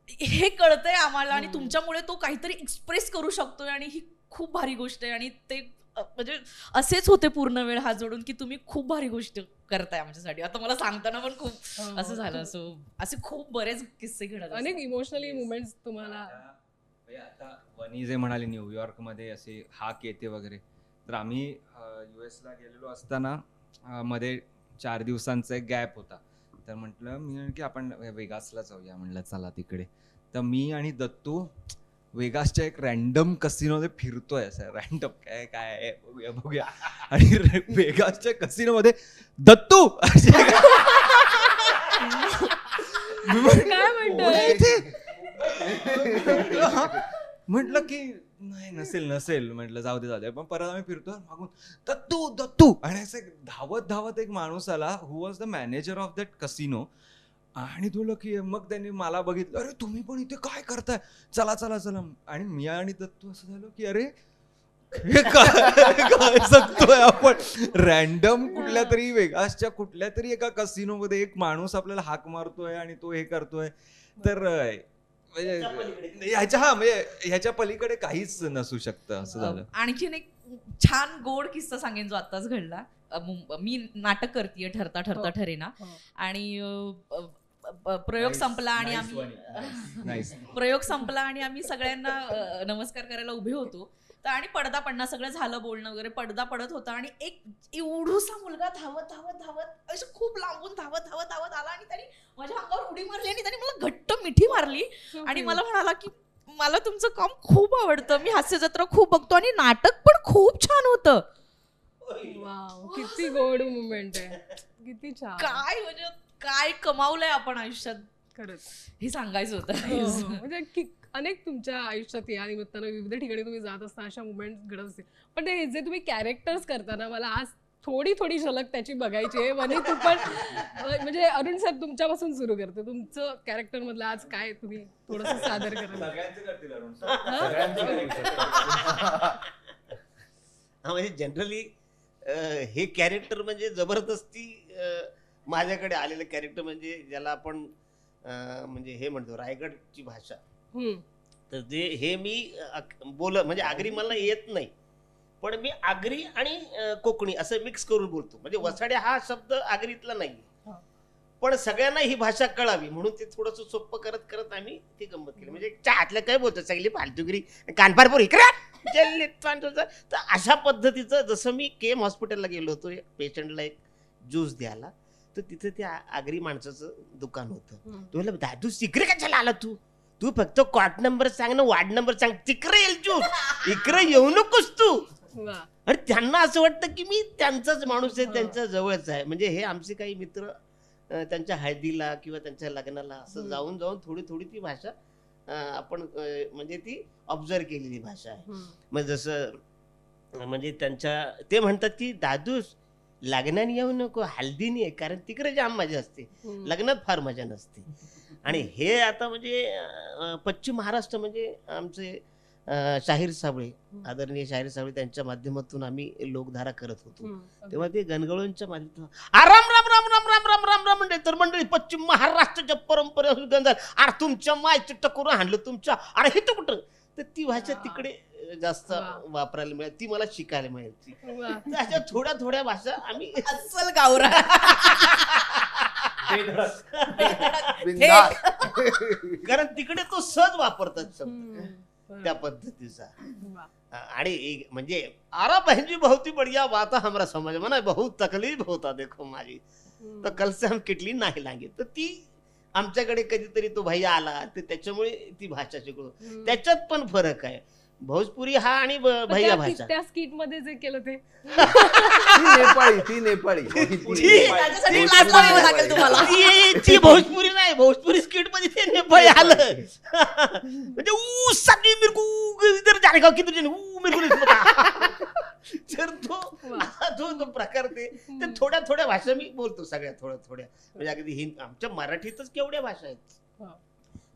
हे कळतंय आम्हाला आणि तुमच्यामुळे तो काहीतरी एक्सप्रेस करू शकतोय आणि ही खूप भारी गोष्ट आहे. आणि ते म्हणजे असेच होते पूर्ण वेळ हात जोडून की तुम्ही खूप भारी गोष्ट करताय आमच्यासाठी. आता मला सांगताना पण खूप असं झालं. सो असे खूप बरेच किस्से घडत असतात. अनेक इमोशनली मुवमेंट्स तुम्हाला. आता वनी जे म्हणाले न्यूयॉर्क मध्ये असे हाक येते वगैरे, तर आम्ही US ला गेलेलो असताना मध्ये 4 दिवसांचा एक गॅप होता. तर म्हटलं मी की आपण वेगासला जाऊया, म्हणलं चला तिकडे. तर मी आणि दत्तू वेगासच्या एक रॅन्डम कसिनोमध्ये फिरतोय, असं रॅन्डम काय काय आहे बघूया बघूया. आणि वेगासच्या कसिनोमध्ये दत्तू काय म्हणतोय? म्हटलं की नाही नसेल म्हटलं जाऊ दे. पण परत आम्ही फिरतो मागून दत्तू आणि असं धावत एक माणूस आला who was the manager of that casino. आणि तुला की मग त्यांनी मला बघितलं, अरे तुम्ही पण इथे काय करताय, चला. आणि मी आणि दत्तू असं झालो की अरे हे काय सांगतोय आपण, रॅन्डम कुठल्या तरी वेगासच्या कुठल्या तरी एका कसिनो मध्ये एक माणूस आपल्याला हाक मारतोय आणि तो हे करतोय. तर ह्याच्या पलीकडे काहीच नसू शकतं असं झालं. आणखीन एक छान गोड किस्सा सांगेन जो आताच घडला. मी नाटक करतेय ठरता ठरेना. आणि प्रयोग संपला आणि आम्ही सगळ्यांना नमस्कार करायला उभे होतो. तर आणि पडदा पडणं सगळं झालं, बोलणं वगैरे, पडदा पडत होता आणि एक एवढूसा मुलगा धावत असं खूप लांबून धावत आला आणि त्याने माझ्या अंगावर उडी मारली आणि त्याने मला घट्ट मिठी मारली आणि मला म्हणाला की मला तुमचं काम खूप आवडतं, मी हास्य जत्रा खूप बघतो आणि नाटक पण खूप छान होतं. वाव, किती गोड मुवमेंट आहे, किती छान. काय म्हणजे काय कमावलंय आपण आयुष्यात, खरंच हे सांगायचं होतं. म्हणजे अनेक तुमच्या आयुष्यात या निमित्तानं विविध ठिकाणी तुम्ही जात असता, अशा मुवमेंट घडत असतील. पण ते जे तुम्ही कॅरेक्टर्स करताना मला आज थोडी झलक त्याची बघायची आहे. वनी तू पण म्हणजे अरुण साहेब तुमच्यापासून सुरू करतो, तुमचं कॅरेक्टर मधलं आज काय तुम्ही थोडंसं सादर कराल? म्हणजे जनरली हे कॅरेक्टर म्हणजे जबरदस्ती माझ्याकडे आलेलं कॅरेक्टर, म्हणजे ज्याला आपण म्हणजे हे म्हणतो रायगडची भाषा. तर ते हे मी म्हणजे आगरी मला येत नाही, पण मी आगरी आणि कोकणी असं मिक्स करून बोलतो. म्हणजे वसाडे हा शब्द आगरीतला नाही, पण सगळ्यांना ही भाषा कळावी म्हणून ते थोडंसं सोपं करत आम्ही ती गंमत केली. म्हणजे चहातलं काय बोलतो सगळी फालतुगिरी, कानपारपूर इकडे. तर अशा पद्धतीचं, जसं मी केम हॉस्पिटलला गेलो होतो पेशंटला एक ज्यूस द्यायला, तर तिथे त्या आगरी माणसाचं दुकान होतं. तो म्हणला दादू तिकडे कशाला आला तू फक्त कॉट नंबर सांग ना, वार्ड नंबर सांग, तिकडे येईल ज्यूस, इकडे येऊ नकोस तू. आणि त्यांना असं वाटतं की मी त्यांचाच माणूस आहे, त्यांच्या जवळच आहे. म्हणजे हे आमचे काही मित्र त्यांच्या हळदीला किंवा त्यांच्या लग्नाला असं जाऊन थोडी ती भाषा आपण म्हणजे ती ऑब्झर्व केलेली भाषा आहे. मग जसं म्हणजे ते म्हणतात की दादू लग्नाने येऊ नको, हल्दीने आहे, कारण तिकडे जाम मजा असते, लग्नात फार मजा नसते. आणि हे आता म्हणजे पश्चिम महाराष्ट्र म्हणजे आमचे शाहीर साबळे, आदरणीय शाहीर साबळे, त्यांच्या माध्यमातून आम्ही लोकधारा करत होतो. तेव्हा ते गणगवळींच्या माध्यमातून राम राम राम राम राम राम राम राम म्हणजे तर मंडळी पश्चिम महाराष्ट्राच्या परंपरेपासून गंजाल, अरे तुमच्या मायचं टकोर हाणलं तुमच्या, अरे हे तर कुठं. तर ती भाषा तिकडे जास्त वापरायला मिळेल, ती मला शिकायला मिळेल. अशा थोड्या भाषा आम्ही अस्सल गावरा कारण तिकडे तो सहज वापरतात शब्द त्या पद्धतीचा. आणि म्हणजे आरा बहनजी बहुत ही बढ़िया बात हमरा समझ में ना, बहुत तकलीफ होता देखो माझी, तर कल से हम किटली नाही लागे. तर ती आमच्याकडे कधीतरी तो भैया आला, तर त्याच्यामुळे ती भाषा शिकलो. त्याच्यात पण फरक आहे, भोजपुरी हा आणि भैया भाषा. त्या स्किट मध्ये जे केलं ते ती नेपाळी ती भोजपुरी नाही, भोजपुरी स्किट मध्ये ते नेपाळी आलं. म्हणजे सगळी मिरकू इधर जाने का किती मिरकू. तर तो प्रकार ते थोड्या भाषा मी बोलतो, सगळ्या थोड्या. म्हणजे अगदी आमच्या मराठीतच केवढ्या भाषा आहेत.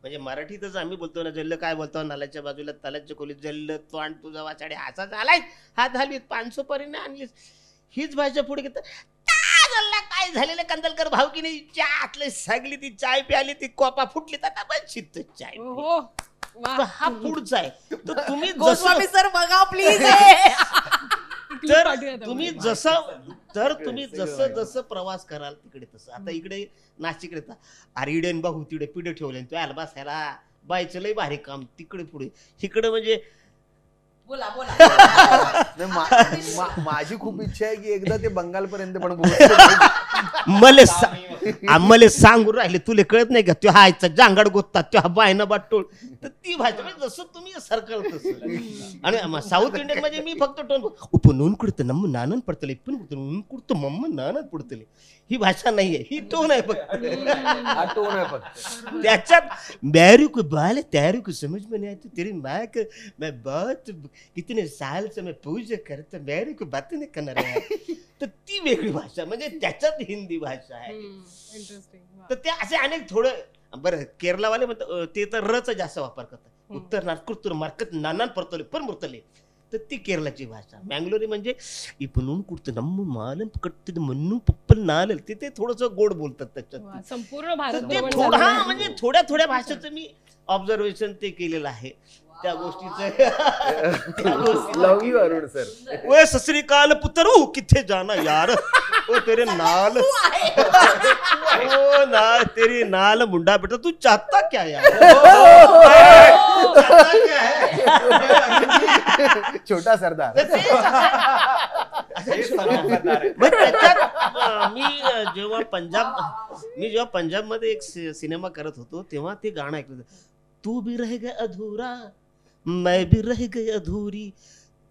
म्हणजे मराठीतच आम्ही बोलतो ना, जल्ल काय बोलतो, नाल्याच्या बाजूला तलाच्या खोलीत जल्ल तोंड तुझा वाचाडे असाच आलाय, हात हलवीत 500 पर्यंत आणलीस, हीच भाषा पुढे घेत काय झालेलं कंदलकर भाऊ की नाही, आतले सगळी ती चाय प्याली, ती कोपा फुटली तर बस चाय. हो वा. तर हा पुढचा आहे. तर तुम्ही गोस्वामी जसं सर बघा प्लीज. Clip पाठवूया तर त्यामध्ये. तुम्ही जसं जसं प्रवास कराल तिकडे तसं. आता इकडे नाशिकडे अरे इडेन भाऊ तिकडे पिढे ठेवले, तो आला बसायला बायचं लय भारी काम तिकडे पुढे. इकडे म्हणजे बोला बोला. नाही, माझी खूप इच्छा आहे की एकदा ते बंगालपर्यंत पण पोहोचलं पाहिजे. आम्हाला सांगून राहिले, तुला कळत नाही का, तो हायचा जांगाड गोतात, तो हा बायना बाटोळ. तर ती भाषा म्हणजे जसं तुम्ही सरकल तसं. आणि साऊथ इंडियन म्हणजे मी फक्त टोन उप नून कुडतं नम्म नानन पडतले, पण नून कुडतं मम्म नानन पडतले. ही भाषा नाहीये, ही टोन आहे फक्त. हा टोन आहे फक्त. त्याच्यात मैरू को बाल त्यारू को समझ में नहीं आती, तेरी माँ को मैं बहुत कितने साल से मैं पूजा करता, मैरू को बात नहीं करणार आहे. तर ती वेगळी भाषा, म्हणजे त्याच्यात हिंदी भाषा आहे. इंटरेस्टिंग. तर ते असे अनेक थोडं बरं. केरलावाले म्हणतात ते तर रचा जास्त वापर करतात. उत्तर नागपूर मार्कत नानान परतले पण मुरतले, तर ती केरलाची भाषा. मँगलोरी म्हणजे इपनून कुडतं नम्म मालन कट्ट मन्नू पप्पल नाल, ते थोडस गोड बोलतात त्याच्यात. संपूर्ण भारत तर ते थोडं म्हणजे थोड्या थोड्या भाषेचं मी ऑब्झर्वेशन ते केलेलं आहे त्या गोष्टीचं. लव यू अरुण सर. ओए सत श्री अकाल पुत्र, किथे जाना यार, ओ तेरे नाल, ओ ना तेरी नाल मुंडा बेटा, तू चाहता क्या यार, चाहता क्या है. छोटा सरदार. मग त्याच्यात मी जेव्हा पंजाबमध्ये एक सिनेमा करत होतो तेव्हा ते गाणं ऐकलं होतं. तू भी रह गया अधूरा, मैं भी रह गई अधूरी,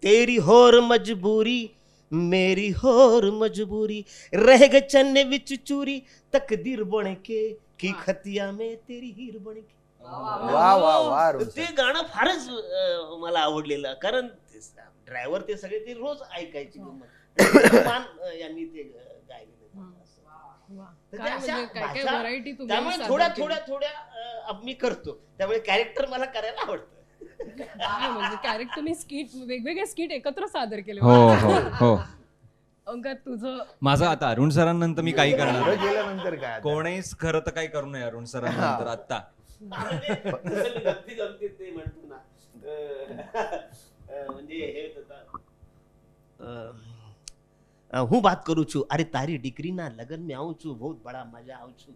तेरी होर मजबूरी, मेरी होर मजबूरी, रह गए चन्ने विच चूरी, तकदीर बन के की खतिया में तेरी हीर बन के. वा वा वा अरुण ते सर. गाणं फारच मला आवडलेलं, कारण ड्रायव्हर ते सगळे ते रोज ऐकायचे. मान यांनी ते गायलेलं. तर ते अशा भाषा, व्हरायटी त्यामुळे थोड्या थोड्या थोड्या मी करतो, त्यामुळे कॅरेक्टर मला करायला आवडतं. म्हणजे कॅरेक्टर मी स्किट वेगवेगळे स्किट एकत्र सादर केले. हो हो हो. अंकात तुझं माझं आता अरुण सरांनंतर मी काही करणार पुढं नाही. गेल्यानंतर काय आता? कोणीच खरं तर काही करू नये अरुण सरांनंतर आता. गमतीत ते म्हणतो ना, म्हणजे हे હું बात करू છું, अरे तारी डिग्रीना लगन में आऊं છું, बहुत बड़ा मजा आऊं છું.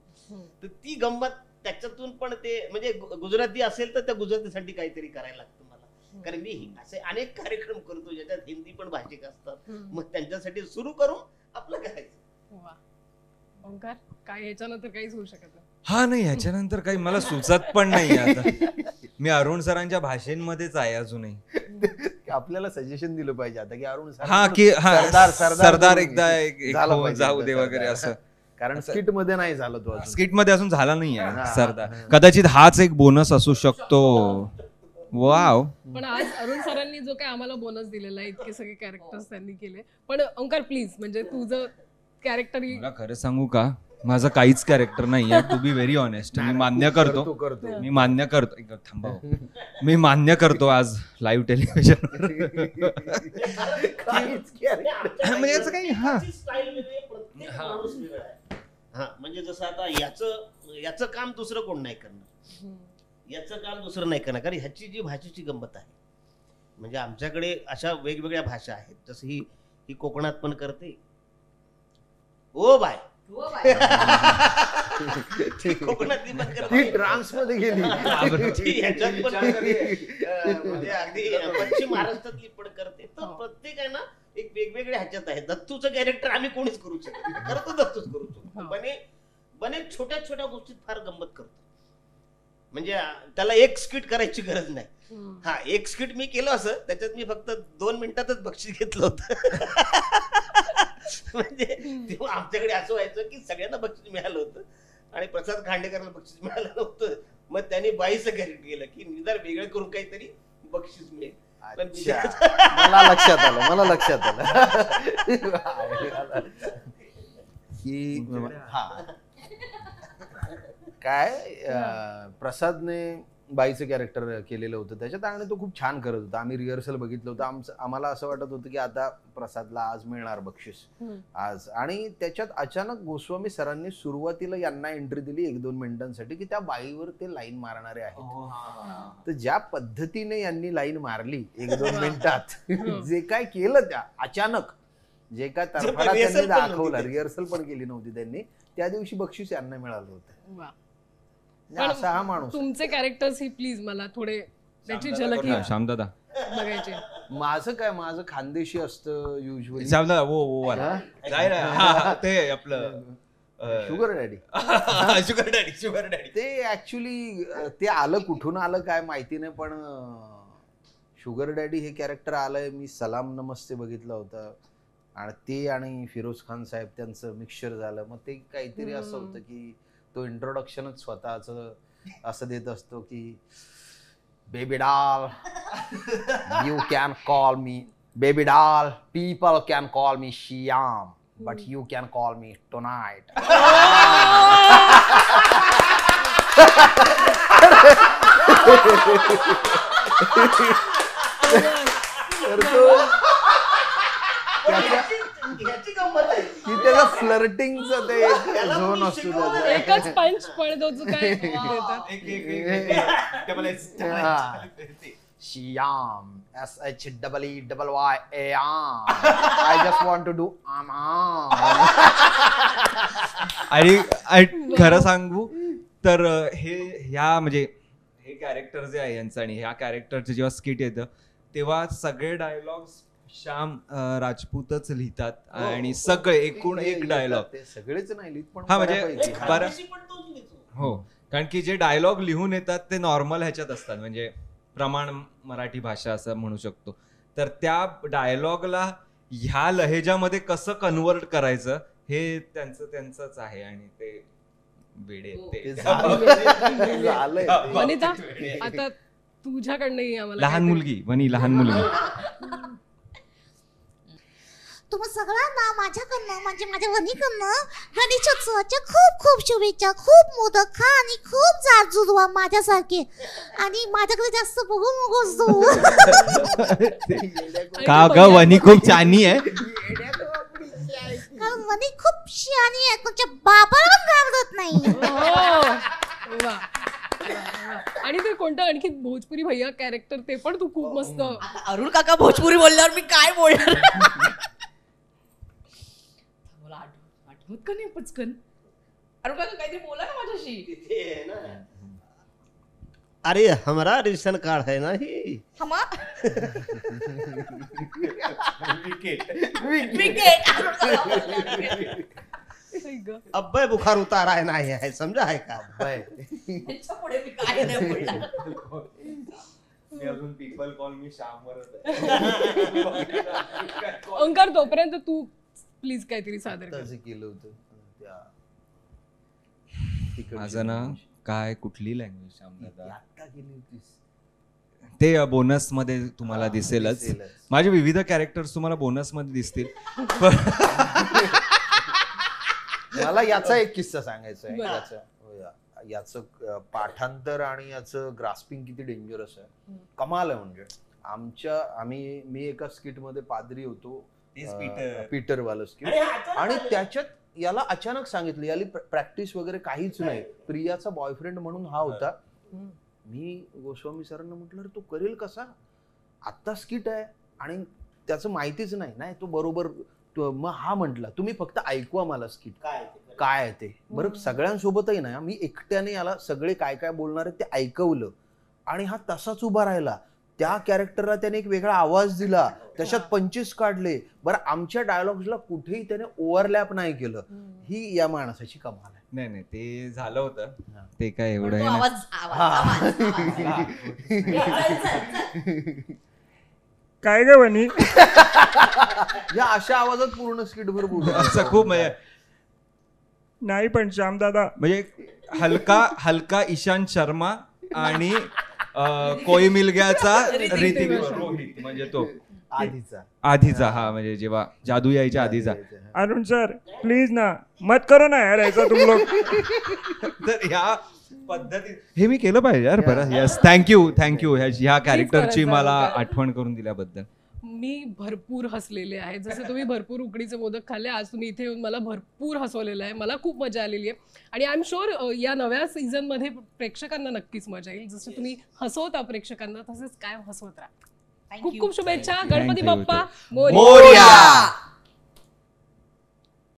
तर ती गंमत त्याच्यातून पण ते म्हणजे गुजराती असेल तर त्या गुजरातीसाठी काहीतरी करायला लागतं मला. कारण मी असे अनेक कार्यक्रम करतो ज्याच्यात हिंदी पण भाषिक असतात, मग त्यांच्यासाठी सुरू करून आपलं करायचं. वा. ओंकार काय ह्याच्यानंतर काहीच होऊ शकत नाही. हा नाही, ह्याच्यानंतर काही मला सुचत पण नाही आता. मी अरुण सरांच्या भाषेमध्येच आहे अजूनही. आपल्याला सजेशन दिलं पाहिजे आता की अरुण सर हा की सरदार एकदा झालं पाहिजे जाऊ एकदा दे वगैरे सरदार. असं. कारण स्किट मध्ये नाही झालं तो अजून. स्किट मध्ये अजून झाला नाही आहे हा. सरदार. कदाचित हाच एक बोनस असू शकतो. वाव. पण आज अरुण सरांनी जो काय आम्हाला बोनस दिलेला आहे, इतके सगळे कॅरेक्टर्स त्यांनी केले. पण ओंकार प्लीज, म्हणजे तुझं कॅरेक्टर मला खरं सांगू का, माझं काहीच कॅरेक्टर नाही आहे, टू बी व्हेरी ऑनेस्ट. मी मान्य करतो, मी मान्य करतो. एक थांबा, मी मान्य करतो आज लाईव्ह टेलिव्हिजन म्हणजे याचं काही. हा हा म्हणजे जसं आता याचं काम दुसरं कोण नाही करणार, याचं काम दुसरं नाही करणार, कारण ह्याची जी भाषेची गंमत आहे. म्हणजे आमच्याकडे अशा वेगवेगळ्या भाषा आहेत. जसं ही कोकणात पण करते, ओ बाय कोकणातली पण करते, ट्रान्स मध्ये गेली. ह्याच्यात पण म्हणजे अगदी पश्चिम महाराष्ट्रातली पण करते. तर प्रत्येक आहे ना एक वेगवेगळ्या ह्याच्यात आहे. दत्तूचं कॅरेक्टर आम्ही कोणीच करू शकत नाही, करतो दत्तूच करू शकतो. बने छोट्या छोट्या गोष्टीत फार गंमत करतो. म्हणजे त्याला एक स्किट करायची गरज नाही. हा एक स्किट मी केलं असं, त्याच्यात मी फक्त 2 मिनिटातच बक्षीस घेतलं होतं. म्हणजे तेव्हा आमच्याकडे असं व्हायचं की सगळ्यांना बक्षीस मिळालं होतं आणि प्रसाद खांडेकरला बक्षीस मिळालं नव्हतं. मग त्यांनी 22 कॅरेक्ट केलं की निदान वेगळं करून काहीतरी बक्षीस मिळेल. मला लक्षात आलं की हा काय प्रसादने बाईचं कॅरेक्टर केलेलं होतं त्याच्यात आणि तो खूप छान करत होता. आम्ही रिहर्सल बघितलं होतं. आम्हाला असं वाटत होतं की आता प्रसादला आज मिळणार बक्षीस आज. आणि त्याच्यात अचानक गोस्वामी सरांनी सुरुवातीला यांना एंट्री दिली 1-2 मिनिटांसाठी की त्या बाईवर ते लाईन मारणारे आहेत. तर ज्या पद्धतीने यांनी लाईन मारली 1-2 मिनिटात जे काय केलं त्या अचानक जे काय तरफडा त्यांनी दाखवला, रिहर्सल पण केली नव्हती त्यांनी, त्या दिवशी बक्षीस यांना मिळालं होतं. असा हा माणूस. तुमचे कॅरेक्टर्स ही प्लीज मला थोडे त्याची झलक श्यामदादा बघायची. माझं खानदेशी असतं युजली. श्यामदादा वो वाला ते आपलं शुगर डॅडी. शुगर डॅडी ते ऍक्च्युली ते आलं कुठून आलं काय माहिती नाही, पण शुगर डॅडी हे कॅरेक्टर आलंय. मी सलाम नमस्ते बघितलं होतं आणि ते आणि फिरोज खान साहेब त्यांचं मिक्सचर झालं. मग ते काहीतरी असं होतं की तो इंट्रोडक्शनच स्वतःच असं देत असतो की baby doll you can call me baby doll, people can call me Shyam but you can call me tonight. की त्याचा फ्लर्टिंगचा ते झोन असतो त्याचा. एकच पंच पण तो जो काय देतात. Shyam, SHEEYAM. I just want to do आणि खरं सांगू तर ह्या म्हणजे हे कॅरेक्टर जे आहे यांचं आणि ह्या कॅरेक्टरचे जेव्हा स्किट येतं तेव्हा सगळे डायलॉग्स श्याम राजपूतच लिहितात आणि सगळे एकूण एक डायलॉग ते सगळेच नाही लिहित पण हा म्हणजे बऱ्यापैकी. हो, कारण की जे डायलॉग लिहून येतात ते नॉर्मल ह्याच्यात असतात, म्हणजे प्रमाण मराठी भाषा असं म्हणू शकतो. तर त्या डायलॉगला ह्या लहेजामध्ये कसं कन्वर्ट करायचं हे त्यांचंच आहे आणि ते वेडे ते झालंय. वनिता आता तुझ्याकडनंही आम्हाला लहान मुलगी लहान मुलगी. तुम्हा सगळ्यांना माझ्याकडनं म्हणजे माझ्या वनीकडनं गणेशोत्सवाच्या खूप खूप शुभेच्छा. खूप मोदक खा आणि खूप जाडजूड व्हा माझ्यासारखे. आणि माझ्याकडे जास्त बघू नकोस तू. का ग वनी खूप छानी आहे. कारण वनी खूप शहाणी आहे, तुमच्या बाबाला पण घाबरत नाही. वा. आणि ते कोणतं आणखी भोजपुरी भैया कॅरेक्टर ते पण तू खूप मस्त. अरुण काका भोजपुरी बोलल्यावर मी काय बोलणार. मला आठवत का नाही पचकन. अरुण काका काहीतरी बोला ना माझ्याशी. अरे हमारा रेशन कार्ड है ना ही. हमा अब्बे बुखार उतारा है ना है, समझा है का. त्यांच्या पुढे मी काय नाही बोलणार. मी अजून पीपल कॉल मी श्यामवरच ओंकार तोपर्यंत तू प्लीज काहीतरी सादर कर. केलं होतं माझं ना काय कुठली लँग्वेज श्यामदादा आता केली होतीस ते बोनस मध्ये तुम्हाला दिसेलच. माझे विविध कॅरेक्टर्स तुम्हाला बोनस मध्ये दिसतील. मला याचा एक किस्सा सांगायचा आहे. बरं. याचं पाठांतर आणि याचं ग्रास्पिंग किती डेंजरस आहे, कमाल आहे. म्हणजे मी एका स्किट मध्ये पादरी होतो, पीटर वाला स्किट, आणि त्याच्यात याला अचानक सांगितलं, याला प्रॅक्टिस वगैरे काहीच नाही, प्रियाचा बॉयफ्रेंड म्हणून हा होता. मी गोस्वामी सरांना म्हटलं तो करेल कसा, आत्ता स्किट आहे आणि त्याचं माहितीच नाही तो बरोबर. मग हा म्हटला तुम्ही फक्त ऐकवा मला स्किट काय आहे ते. बरं सगळ्यांसोबतही नाही, मी एकट्याने याला सगळे काय काय बोलणार आहे ते ऐकवलं आणि हा तसाच उभा राहिला. त्या कॅरेक्टरला त्याने एक वेगळा आवाज दिला, त्याच्यात पंचेस काढले. बरं आमच्या डायलॉग्सला कुठेही त्याने ओव्हरलॅप नाही केलं. ही या माणसाची कमाल आहे. नाही ते झालं होतं ते काय एवढं काय ग वनी या अशा आवाजात पूर्ण स्किटभर बोलतो असं खूप नाही. पण श्यामदादा म्हणजे हलका ईशांत शर्मा आणि कोई मिल गयाचा ऋतिक रोहित, म्हणजे तो आधीचा हा, म्हणजे जेव्हा जादू यायच्या आधीचा. अरुण सर प्लीज ना मत करो ना यार ऐसा तुम लोग. तर पद्धती हे मी केलं पाहिजे यार बरं. Yeah. येस, थँक्यू ह्या कॅरेक्टरची करायचं मला होतं. आठवण करून दिल्याबद्दल. मी भरपूर हसलेले आहे. जसे तुम्ही भरपूर उकडीचे मोदक खाल्ले, आज तुम्ही इथे येऊन मला भरपूर हसवलेलं आहे. मला खूप मजा आलेली आहे आणि आय एम शुअर या नव्या सीझन मध्ये प्रेक्षकांना नक्कीच मजा येईल. जसं तुम्ही हसवता प्रेक्षकांना तसेच कायम हसवत राहा. खूप खूप शुभेच्छा. Ganpati Thank you. बाप्पा मोरया.